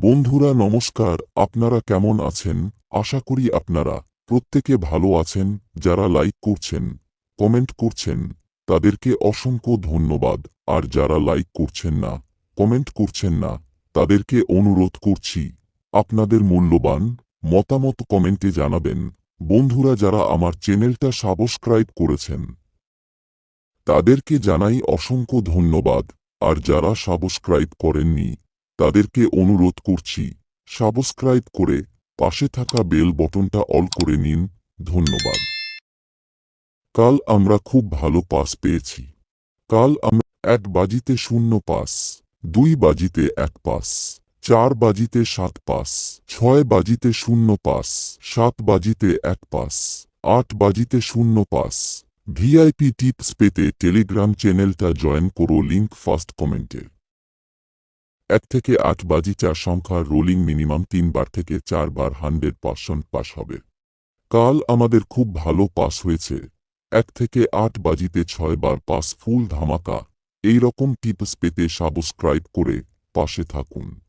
বন্ধুরা নমস্কার, আপনারা কেমন আছেন? আশা করি আপনারা প্রত্যেকে ভালো আছেন। যারা লাইক করছেন, কমেন্ট করছেন, তাদেরকে অসংখ্য ধন্যবাদ। আর যারা লাইক করছেন না, কমেন্ট করছেন না, তাদেরকে অনুরোধ করছি আপনাদের মূল্যবান মতামত কমেন্টে জানাবেন। বন্ধুরা যারা আমার চ্যানেলটা সাবস্ক্রাইব করেছেন, তাদেরকে জানাই অসংখ্য ধন্যবাদ। আর যারা সাবস্ক্রাইব করেননি, তাদেরকে অনুরোধ করছি সাবস্ক্রাইব করে পাশে থাকা বেল বটনটা অল করে নিন। ধন্যবাদ। কাল আমরা খুব ভালো পাস পেয়েছি। কাল আমরা 1 বাজিতে 0 পাস, 2 বাজিতে 1 পাস, 4 বাজিতে 7 পাস, 6 বাজিতে 0 পাস, 7 বাজিতে 1 পাস, 8 বাজিতে 0 পাস। ভিআইপি টিপস পেতে টেলিগ্রাম চ্যানেলটা জয়েন করো, লিংক ফার্স্ট কমেন্টে। 1 থেকে 8 বাজি 4 সংখ্যার রোলিং মিনিমাম 3 বার থেকে 4 বার 100% পাস হবে। কাল আমাদের খুব ভালো পাস হয়েছে। 1 থেকে 8 বাজিতে 6 বার পাস, ফুল ধামাকা। এই রকম টিপস পেতে সাবস্ক্রাইব করে পাশে থাকুন।